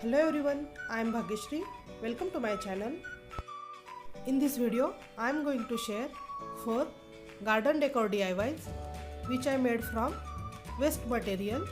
Hello everyone, I am Bhagyashree. Welcome to my channel. In this video, I am going to share 4 garden decor DIYs which I made from waste material.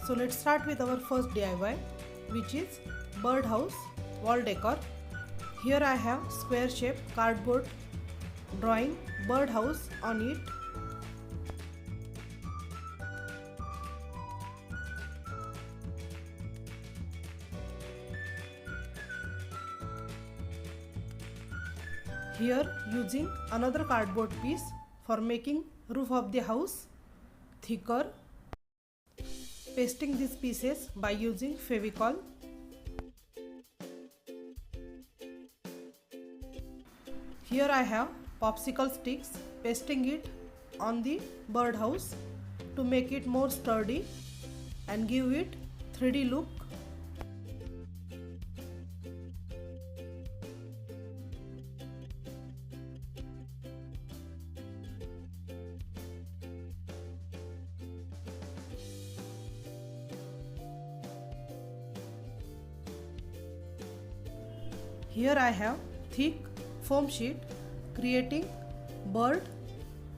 So let's start with our first DIY, which is birdhouse wall decor. Here I have square shaped cardboard drawing birdhouse on it. Here using another cardboard piece for making roof of the house thicker. Pasting these pieces by using Fevicol. Here I have popsicle sticks, pasting it on the birdhouse to make it more sturdy and give it 3D look. Here I have thick foam sheet, creating bird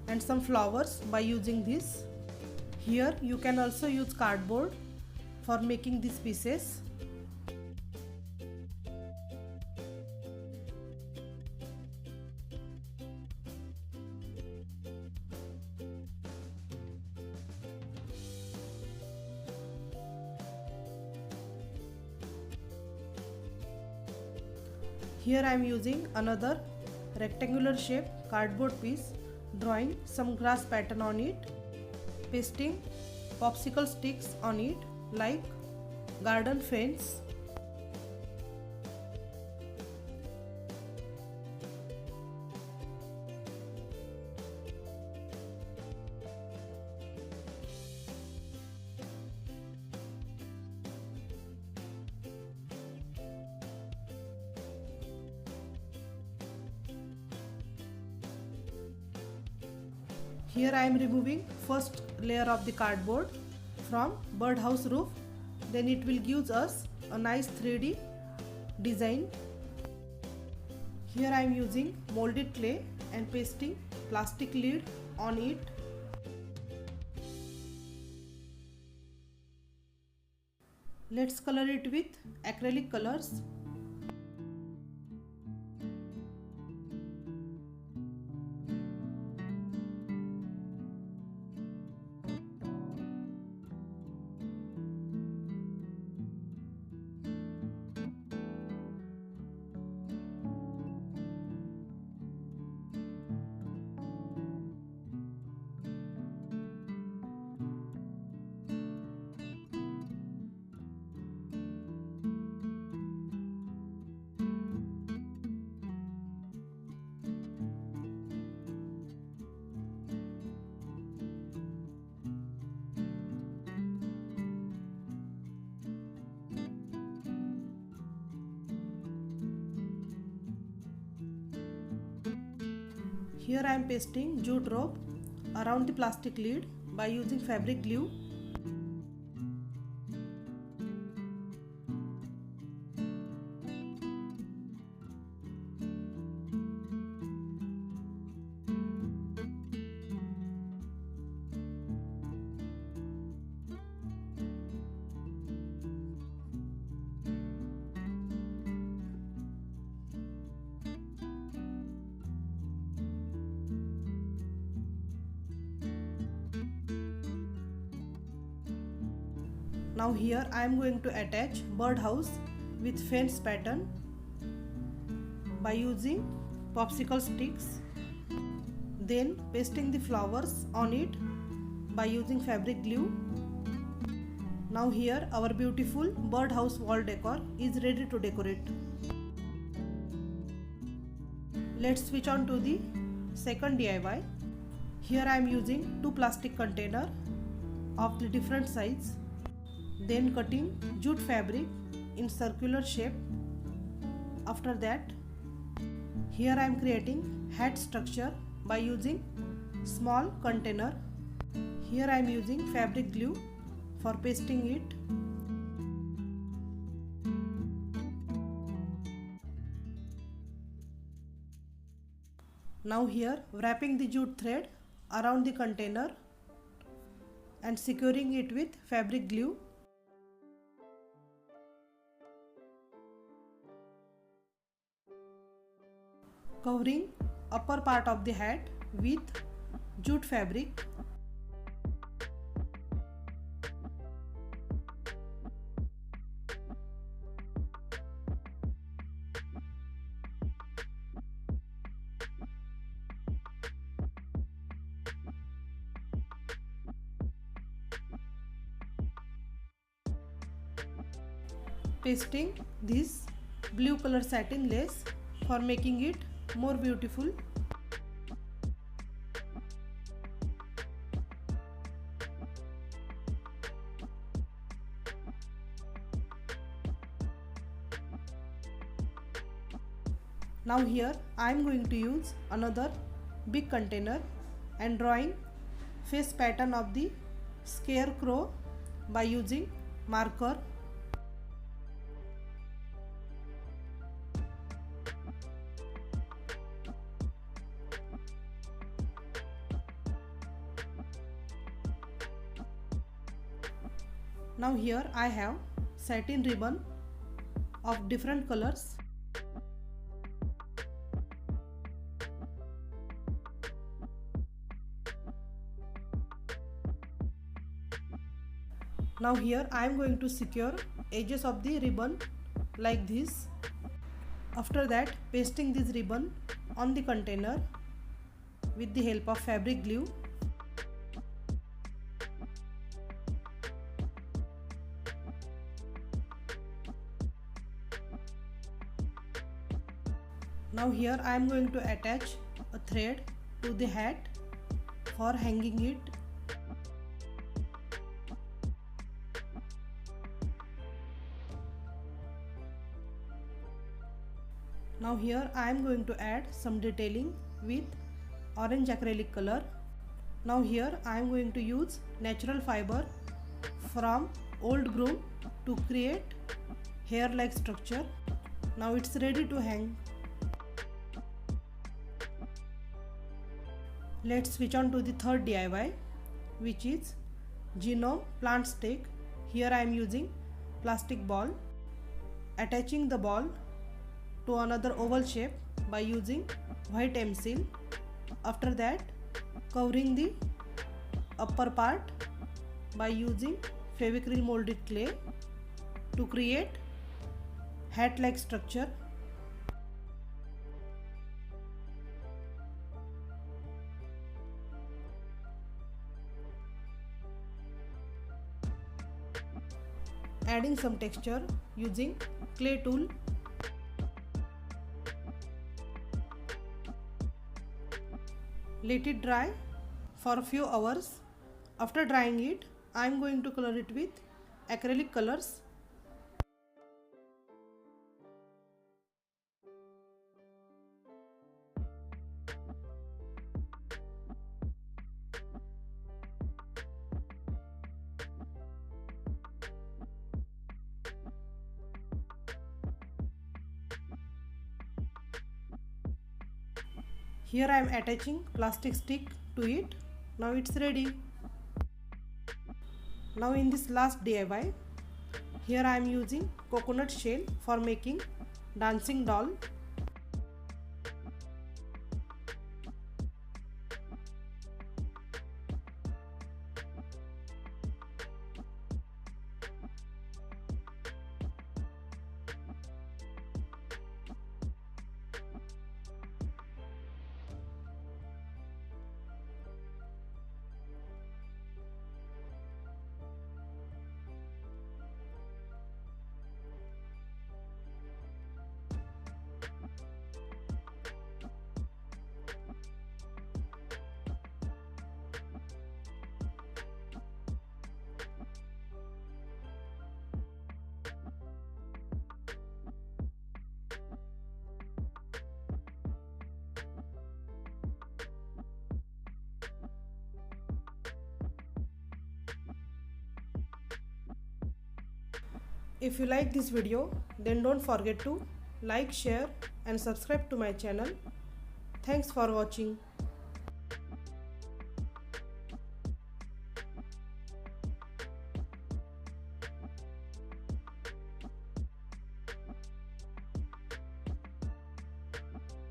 and some flowers by using this. Here you can also use cardboard for making these pieces. Here I am using another rectangular shape cardboard piece, drawing some grass pattern on it, pasting popsicle sticks on it like garden fence. Here I am removing first layer of the cardboard from birdhouse roof, then it will give us a nice 3D design. Here I am using molded clay and pasting plastic lid on it. Let's color it with acrylic colors. Here I am pasting jute rope around the plastic lid by using fabric glue. Now here I am going to attach birdhouse with fence pattern by using popsicle sticks, then pasting the flowers on it by using fabric glue. Now here our beautiful birdhouse wall decor is ready to decorate. Let's switch on to the second DIY. Here I am using two plastic containers of the different size, then cutting jute fabric in circular shape. After that, here I am creating hat structure by using small container. Here I am using fabric glue for pasting it. Now here wrapping the jute thread around the container and securing it with fabric glue. Covering upper part of the hat with jute fabric. Pasting this blue color satin lace for making it more beautiful. Now here I am going to use another big container and drawing face pattern of the scarecrow by using marker. Now here I have satin ribbon of different colors. Now here I am going to secure edges of the ribbon like this. After that, pasting this ribbon on the container with the help of fabric glue. Now here I am going to attach a thread to the hat for hanging it. Now here I am going to add some detailing with orange acrylic color. Now here I am going to use natural fiber from old Gnome to create hair like structure. Now it's ready to hang. Let's switch on to the third DIY, which is Gnome plant stake. Here I am using plastic ball, attaching the ball to another oval shape by using white M-seal. After that, covering the upper part by using Fevicryl molded clay to create hat like structure. Adding some texture using clay tool. Let it dry for a few hours. After drying it, I am going to color it with acrylic colors. Here I am attaching plastic stick to it. Now it's ready. Now in this last DIY, here I am using coconut shell for making dancing doll. If you like this video, then don't forget to like, share and subscribe to my channel. Thanks for watching.